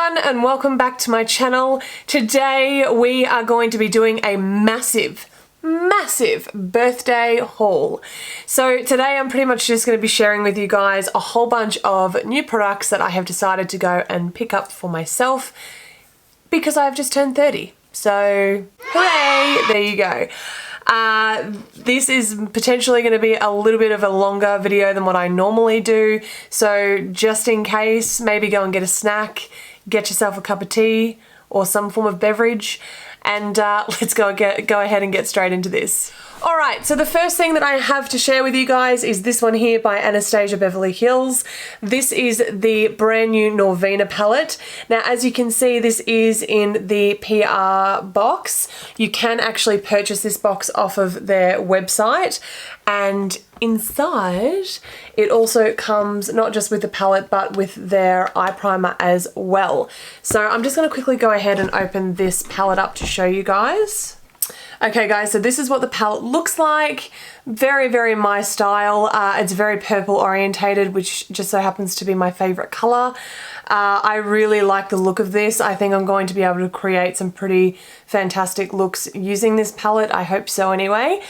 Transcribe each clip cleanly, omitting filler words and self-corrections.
everyone and welcome back to my channel. Today we are going to be doing a massive birthday haul. So today I'm pretty much just going to be sharing with you guys a whole bunch of new products that I have decided to go and pick up for myself because I've just turned 30. So hooray, there you go. This is potentially going to be a little bit of a longer video than what I normally do, so just in case, maybe go and get a snack, get yourself a cup of tea or some form of beverage, and let's go ahead and get straight into this. Alright, so the first thing that I have to share with you guys is this one here by Anastasia Beverly Hills. This is the brand new Norvina palette. Now, as you can see, this is in the PR box. You can actually purchase this box off of their website, and inside it also comes not just with the palette but with their eye primer as well. So I'm just going to quickly go ahead and open this palette up to show you guys. Okay guys, so this is what the palette looks like. Very my style. It's very purple orientated, which just so happens to be my favorite color. I really like the look of this. I think I'm going to be able to create some pretty fantastic looks using this palette. I hope so anyway.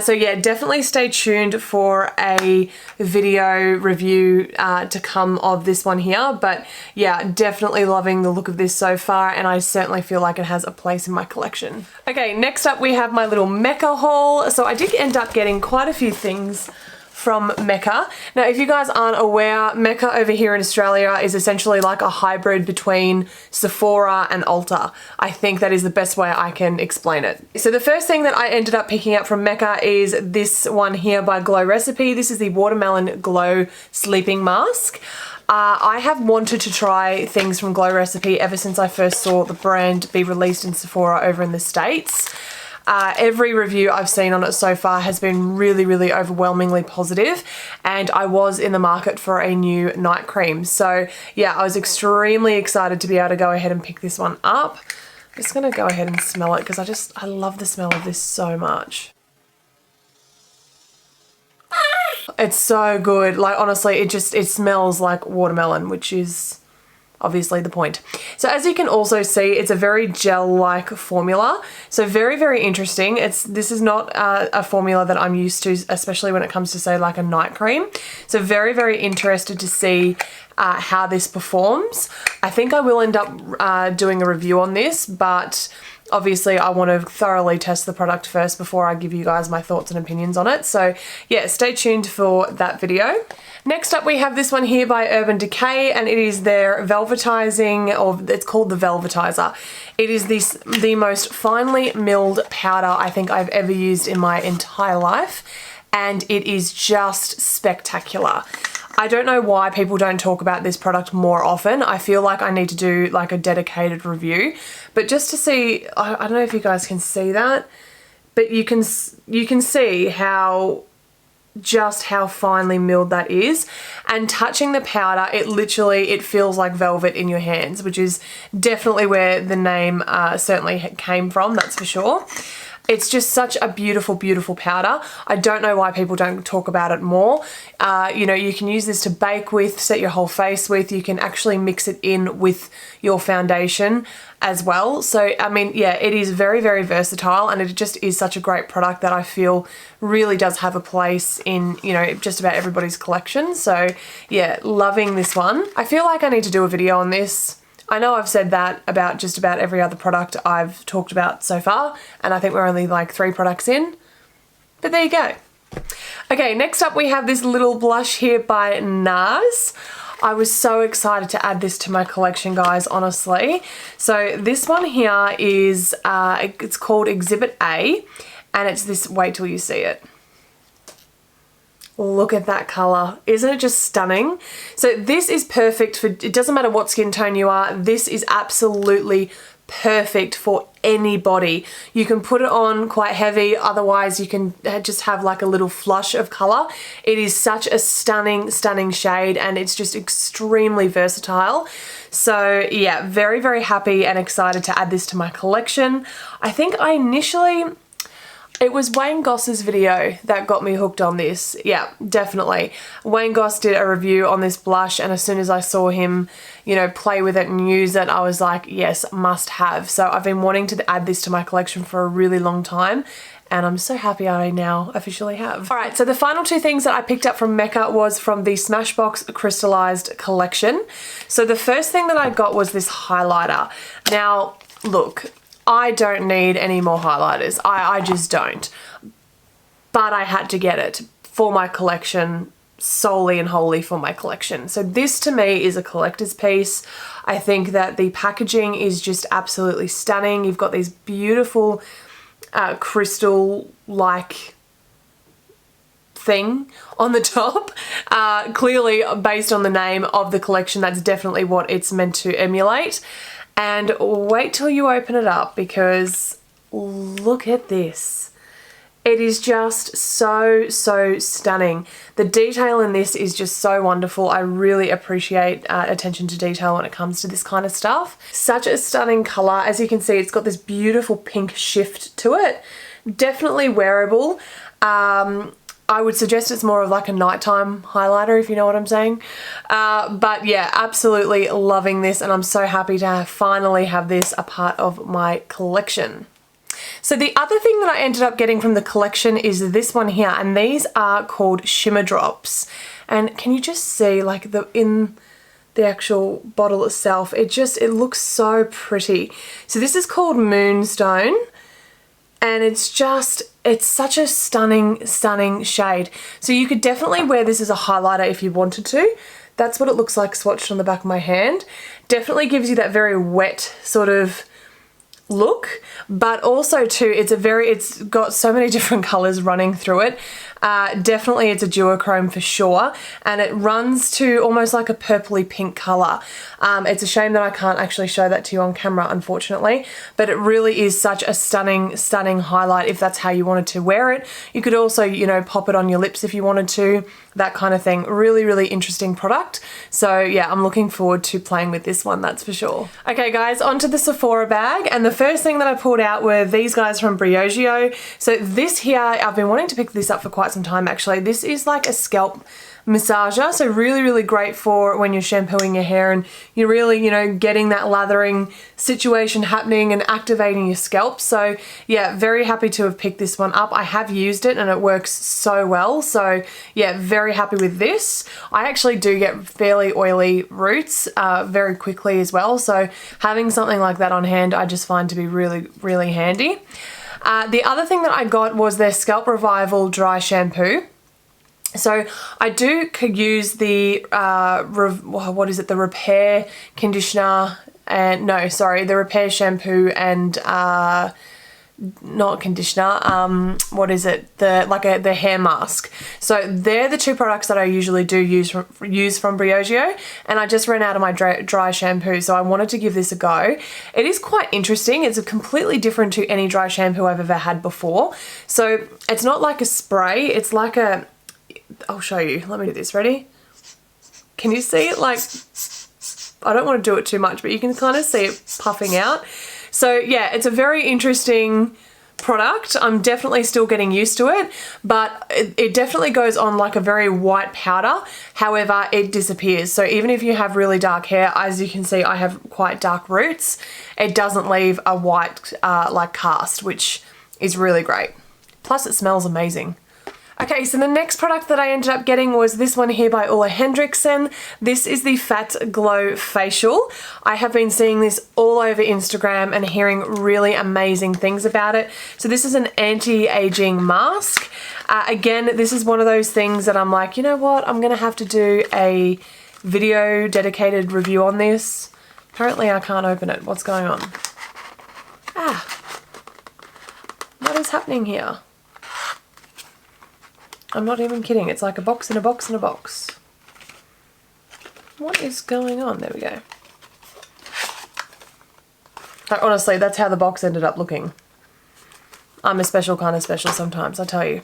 So yeah, definitely stay tuned for a video review to come of this one here. But yeah, definitely loving the look of this so far, and I certainly feel like it has a place in my collection. Okay, next up we have my little MECCA haul. So I did end up getting quite a few things from MECCA. Now, if you guys aren't aware, MECCA over here in Australia is essentially like a hybrid between Sephora and Ulta. I think that is the best way I can explain it. So the first thing that I ended up picking up from MECCA is this one here by Glow Recipe. This is the Watermelon Glow Sleeping Mask. I have wanted to try things from Glow Recipe ever since I first saw the brand be released in Sephora over in the States. Every review I've seen on it so far has been really overwhelmingly positive, and I was in the market for a new night cream. So yeah, I was extremely excited to be able to go ahead and pick this one up. I'm just gonna go ahead and smell it because I love the smell of this so much. It's so good. Like, honestly, it smells like watermelon, which is obviously the point. So as you can also see, it's a very gel-like formula. So very interesting. This is not a formula that I'm used to, especially when it comes to, say, like a night cream. So very interested to see how this performs. I think I will end up doing a review on this, but obviously I want to thoroughly test the product first before I give you guys my thoughts and opinions on it. So yeah, stay tuned for that video. Next up we have this one here by Decay, and it is their velvatizing, or it's called the Velvatizer. It is the most finely milled powder I think I've ever used in my entire life, and it is just spectacular. I don't know why people don't talk about this product more often. I feel like I need to do like a dedicated review, but just to see, I don't know if you guys can see that, but you can see how finely milled that is, and touching the powder, it feels like velvet in your hands, which is definitely where the name certainly came from, that's for sure. It's just such a beautiful powder. I don't know why people don't talk about it more. You know, you can use this to bake with, set your whole face with. You can actually mix it in with your foundation as well. So, I mean, yeah, it is very versatile, and it just is such a great product that I feel really does have a place in, you know, just about everybody's collection. So, yeah, loving this one. I feel like I need to do a video on this. I know I've said that about just about every other product I've talked about so far, and I think we're only like 3 products in, but there you go. Okay, next up we have this little blush here by Nars. I was so excited to add this to my collection, guys, honestly. So this one here is, it's called Exhibit A, and it's this, wait till you see it. Look at that colour. Isn't it just stunning? So this is perfect for, it doesn't matter what skin tone you are, this is absolutely perfect for anybody. You can put it on quite heavy, otherwise you can just have like a little flush of colour. It is such a stunning shade, and it's just extremely versatile. So yeah, very happy and excited to add this to my collection. I think I It was Wayne Goss's video that got me hooked on this. Yeah, definitely. Wayne Goss did a review on this blush, and as soon as I saw him, you know, play with it and use it, I was like, yes, must have. So I've been wanting to add this to my collection for a really long time, and I'm so happy I now officially have. All right, so the final two things that I picked up from MECCA was from the Smashbox Crystalized collection. So the first thing that I got was this highlighter. Now, look, I don't need any more highlighters. I just don't. But I had to get it for my collection, solely and wholly for my collection. So this to me is a collector's piece. I think that the packaging is just absolutely stunning. You've got these beautiful crystal-like thing on the top. Clearly, based on the name of the collection, that's definitely what it's meant to emulate. And wait till you open it up, because look at this. It is just so, so stunning. The detail in this is just so wonderful. I really appreciate attention to detail when it comes to this kind of stuff. Such a stunning color. As you can see, it's got this beautiful pink shift to it. Definitely wearable. I would suggest it's more of like a nighttime highlighter, if you know what I'm saying. But yeah, absolutely loving this, and I'm so happy to finally have this a part of my collection. So the other thing that I ended up getting from the collection is this one here, and these are called Shimmer Drops. And can you just see, like, in the actual bottle itself, it looks so pretty. So this is called Moonstone. And it's such a stunning, stunning shade. So you could definitely wear this as a highlighter if you wanted to. That's what it looks like swatched on the back of my hand. Definitely gives you that very wet sort of look, but also too, it's got so many different colors running through it. Definitely it's a duochrome for sure, and it runs to almost like a purpley pink color. It's a shame that I can't actually show that to you on camera, unfortunately, but it really is such a stunning, stunning highlight if that's how you wanted to wear it. You could also, you know, pop it on your lips if you wanted to, that kind of thing. Really, really interesting product. So yeah, I'm looking forward to playing with this one, that's for sure. Okay guys, onto the Sephora bag, and the first thing that I pulled out were these guys from Briogeo. So this here, I've been wanting to pick this up for quite some time actually. This is like a scalp massager, so really, really great for when you're shampooing your hair and you're really, you know, getting that lathering situation happening and activating your scalp. So yeah, very happy to have picked this one up. I have used it and it works so well. So yeah, very happy with this. I actually do get fairly oily roots very quickly as well. So having something like that on hand, I just find to be really, really handy. The other thing that I got was their Scalp Revival Dry Shampoo. So I do use the, what is it, the Repair Conditioner and, no, sorry, the Repair Shampoo and, not conditioner, what is it, the hair mask. So they're the two products that I usually do use from Briogeo, and I just ran out of my dry shampoo, so I wanted to give this a go. It is quite interesting. It's completely different to any dry shampoo I've ever had before. So it's not like a spray, it's like a, I'll show you. Let me do this. Ready? Can you see it? Like, I don't want to do it too much, but you can kind of see it puffing out. So yeah, it's a very interesting product. I'm definitely still getting used to it, but it definitely goes on like a very white powder. However, it disappears. So even if you have really dark hair, as you can see, I have quite dark roots, it doesn't leave a white like cast, which is really great. Plus it smells amazing. Okay, so the next product that I ended up getting was this one here by Henriksen. This is the Phat Glow Facial. I have been seeing this all over Instagram and hearing really amazing things about it. So this is an anti-aging mask. Again, this is one of those things that I'm like, you know what, I'm gonna have to do a video dedicated review on this. Apparently I can't open it. What's going on? What is happening here? I'm not even kidding. It's like a box in a box in a box. What is going on? There we go. Honestly, that's how the box ended up looking. I'm a special kind of special sometimes, I tell you.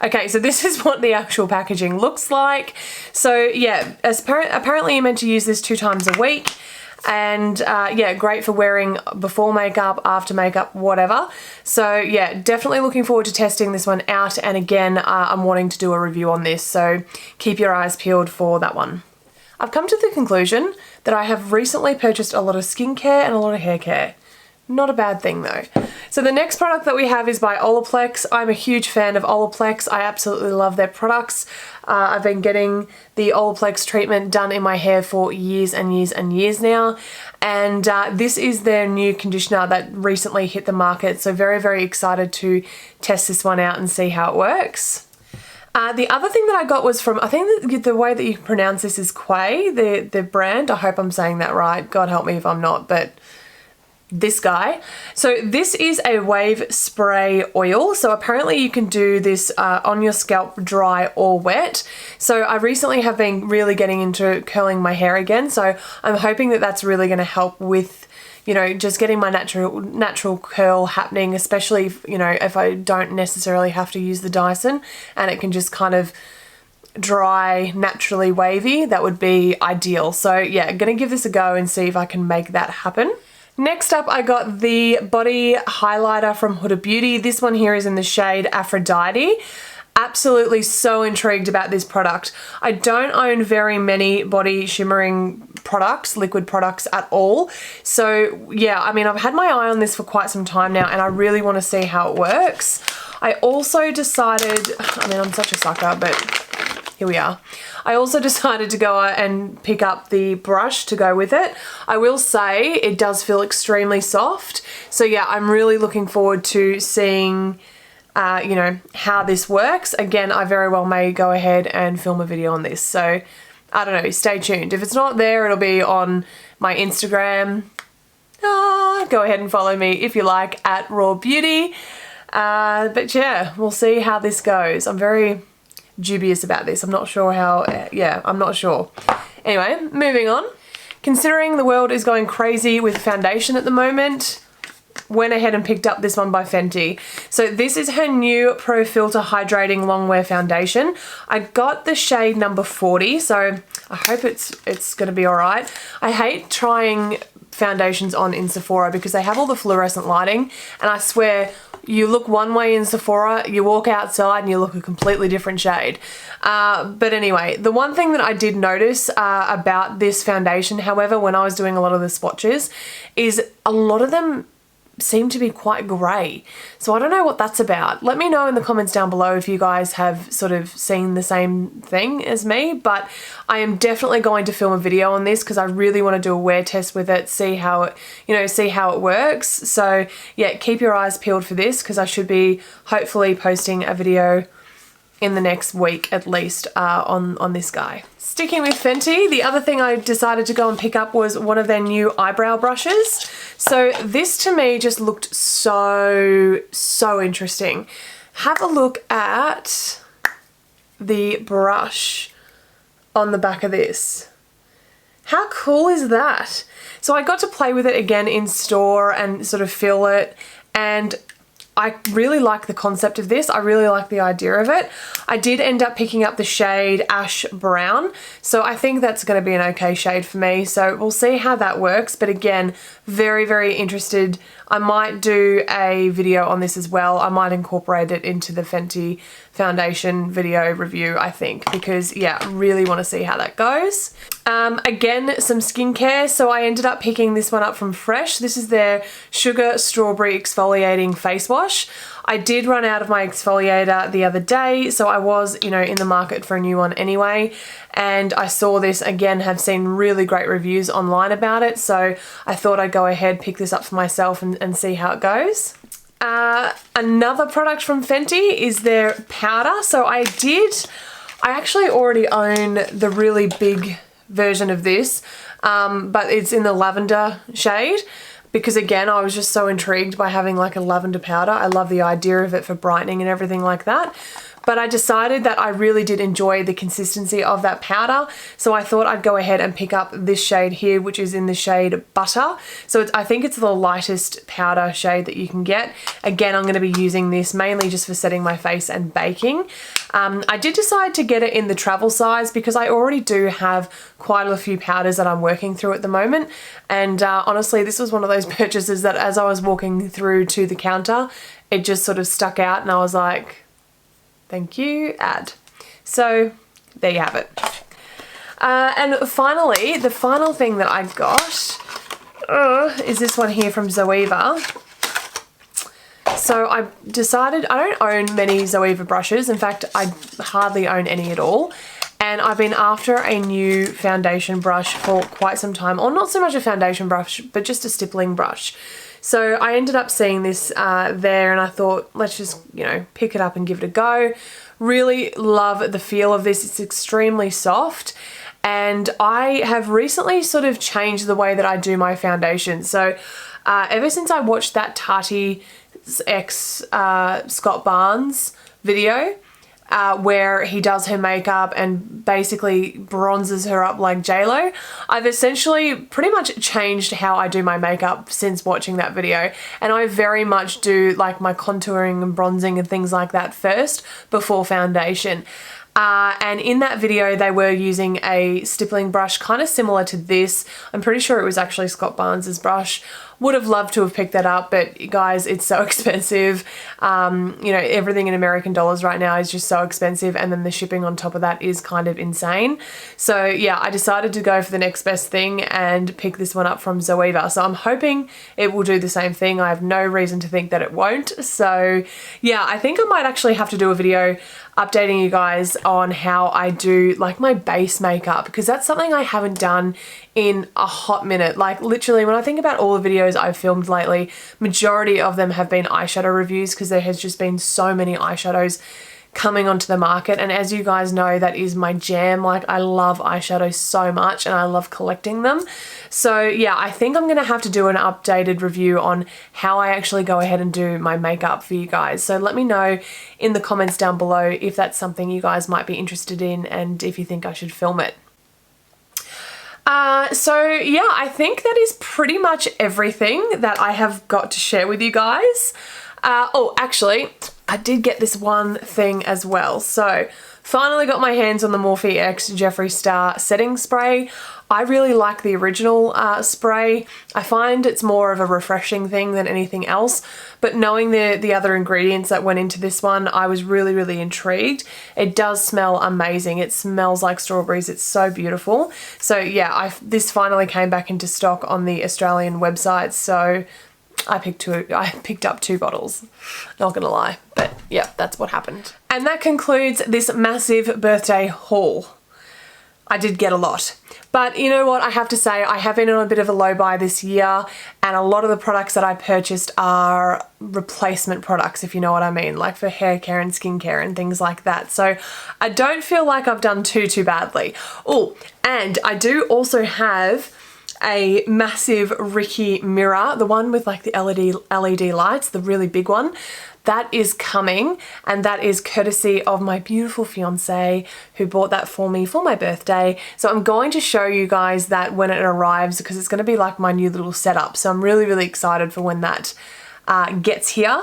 Okay, so this is what the actual packaging looks like. So yeah, apparently you're meant to use this 2 times a week. and yeah, great for wearing before makeup, after makeup, whatever. So yeah, definitely looking forward to testing this one out, and again, I'm wanting to do a review on this, so keep your eyes peeled for that one. I've come to the conclusion that I have recently purchased a lot of skincare and a lot of hair care. Not a bad thing though. So the next product that we have is by Olaplex. I'm a huge fan of Olaplex. I absolutely love their products. I've been getting the Olaplex treatment done in my hair for years and years and years now. And this is their new conditioner that recently hit the market. So very, very excited to test this one out and see how it works. The other thing that I got was from, I think that the way that you pronounce this is Quai, the brand. I hope I'm saying that right. God help me if I'm not, but this guy. So this is a wave spray oil. So apparently you can do this on your scalp, dry or wet. So I recently have been really getting into curling my hair again. So I'm hoping that that's really going to help with, you know, just getting my natural curl happening, especially if, you know, if I don't necessarily have to use the Dyson and it can just kind of dry, naturally wavy. That would be ideal. So yeah, I'm going to give this a go and see if I can make that happen. Next up, I got the body highlighter from Huda Beauty. This one here is in the shade Aphrodite. Absolutely so intrigued about this product. I don't own very many body shimmering products, liquid products at all. So yeah, I mean, I've had my eye on this for quite some time now and I really want to see how it works. I also decided, I mean, I'm such a sucker, but here we are. I also decided to go and pick up the brush to go with it. I will say it does feel extremely soft. So yeah, I'm really looking forward to seeing, you know, how this works. Again, I very well may go ahead and film a video on this. So I don't know, stay tuned. If it's not there, it'll be on my Instagram. Go ahead and follow me if you like at RoarBeauty. But yeah, we'll see how this goes. I'm very dubious about this. I'm not sure how, yeah, I'm not sure. Anyway, moving on. Considering the world is going crazy with foundation at the moment, went ahead and picked up this one by Fenty. So this is her new Pro Filt'r Hydrating Longwear Foundation. I got the shade number 40, so I hope it's going to be all right. I hate trying foundations on in Sephora because they have all the fluorescent lighting, and I swear you look one way in Sephora, you walk outside and you look a completely different shade. But anyway, the one thing that I did notice about this foundation, however, when I was doing a lot of the swatches, is a lot of them seem to be quite grey. So I don't know what that's about. Let me know in the comments down below if you guys have sort of seen the same thing as me, but I am definitely going to film a video on this because I really want to do a wear test with it, see how it, you know, see how it works. So yeah, keep your eyes peeled for this because I should be hopefully posting a video in the next week at least on this guy. Sticking with Fenty, the other thing I decided to go and pick up was one of their new eyebrow brushes. So this to me just looked so interesting. Have a look at the brush on the back of this. How cool is that? So I got to play with it again in store and sort of feel it, and I really like the concept of this. I really like the idea of it. I did end up picking up the shade Ash Brown, so I think that's going to be an okay shade for me. So we'll see how that works. But again, very interested. I might do a video on this as well. I might incorporate it into the Fenty foundation video review, I think, because yeah, I really want to see how that goes. Again, some skincare. So I ended up picking this one up from Fresh. This is their Sugar Strawberry Exfoliating Face Wash. I did run out of my exfoliator the other day, so I was, you know, in the market for a new one anyway. And I saw this again, have seen really great reviews online about it. So I thought I'd go ahead, pick this up for myself and see how it goes. Another product from Fenty is their powder. So I actually already own the really big version of this, but it's in the lavender shade. Because again, I was just so intrigued by having like a lavender powder. I love the idea of it for brightening and everything like that. but I decided that I really did enjoy the consistency of that powder, so I thought I'd go ahead and pick up this shade here, which is in the shade Butter. So I think it's the lightest powder shade that you can get. Again, I'm going to be using this mainly just for setting my face and baking. I did decide to get it in the travel size because I already do have quite a few powders that I'm working through at the moment, and honestly this was one of those purchases that as I was walking through to the counter, it just sort of stuck out and I was like, thank you, add. So there you have it. And finally, the final thing that I got is this one here from Zoeva. So I decided, I don't own many Zoeva brushes. In fact, I hardly own any at all. And I've been after a new foundation brush for quite some time, or not so much a foundation brush, but just a stippling brush. So I ended up seeing this there and I thought, let's just, you know, pick it up and give it a go. Really love the feel of this. It's extremely soft. And I have recently sort of changed the way that I do my foundation. So ever since I watched that Tati X Scott Barnes video, where he does her makeup and basically bronzes her up like JLo, I've essentially pretty much changed how I do my makeup since watching that video, and I very much do like my contouring and bronzing and things like that first before foundation. And in that video they were using a stippling brush kind of similar to this. I'm pretty sure it was actually Scott Barnes's brush. Would have loved to have picked that up, but guys, it's so expensive. You know, everything in American dollars right now is just so expensive, and then the shipping on top of that is kind of insane. So yeah, I decided to go for the next best thing and pick this one up from Zoeva. So I'm hoping it will do the same thing. I have no reason to think that it won't. So yeah, I think I might actually have to do a video updating you guys on how I do like my base makeup, because that's something I haven't done in a hot minute. Like literally when I think about all the videos I've filmed lately, majority of them have been eyeshadow reviews because there has just been so many eyeshadows coming onto the market, and as you guys know, that is my jam. Like I love eyeshadows so much and I love collecting them. So yeah, I think I'm gonna have to do an updated review on how I actually go ahead and do my makeup for you guys. So let me know in the comments down below if that's something you guys might be interested in and if you think I should film it. So yeah, I think that is pretty much everything that I have got to share with you guys. Oh, actually, I did get this one thing as well. So finally got my hands on the M.P.H Jeffree Star setting spray. I really like the original spray. I find it's more of a refreshing thing than anything else, but knowing the other ingredients that went into this one, I was really intrigued. It does smell amazing. It smells like strawberries. It's so beautiful. So yeah, this finally came back into stock on the Australian website, so I picked up 2 bottles, not gonna lie, but yeah, that's what happened. And that concludes this massive birthday haul. I did get a lot, but you know what, I have to say I have been on a bit of a low buy this year, and a lot of the products that I purchased are replacement products, if you know what I mean, like for hair care and skincare and things like that. So I don't feel like I've done too badly. Oh, and I do also have a massive Ricky mirror, the one with like the LED lights, the really big one. That is coming, and that is courtesy of my beautiful fiance who bought that for me for my birthday. So I'm going to show you guys that when it arrives, because it's going to be like my new little setup. So I'm really excited for when that gets here.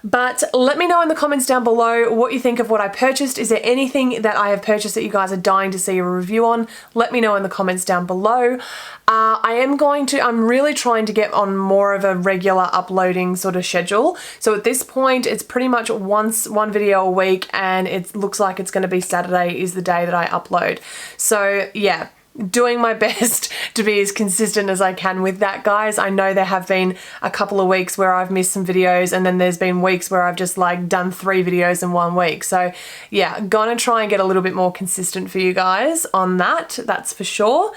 But let me know in the comments down below what you think of what I purchased. Is there anything that I have purchased that you guys are dying to see a review on? Let me know in the comments down below. I'm really trying to get on more of a regular uploading sort of schedule. So at this point, it's pretty much one video a week, and it looks like it's going to be Saturday is the day that I upload. So yeah, doing my best to be as consistent as I can with that, guys. I know there have been a couple of weeks where I've missed some videos, and then there's been weeks where I've just like done 3 videos in 1 week. So yeah, gonna try and get a little bit more consistent for you guys on that, that's for sure.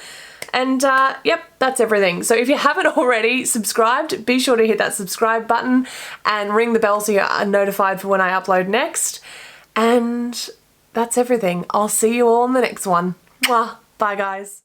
And yep, that's everything. So if you haven't already subscribed, be sure to hit that subscribe button and ring the bell so you are notified for when I upload next. And that's everything. I'll see you all in the next one. Mwah. Bye guys.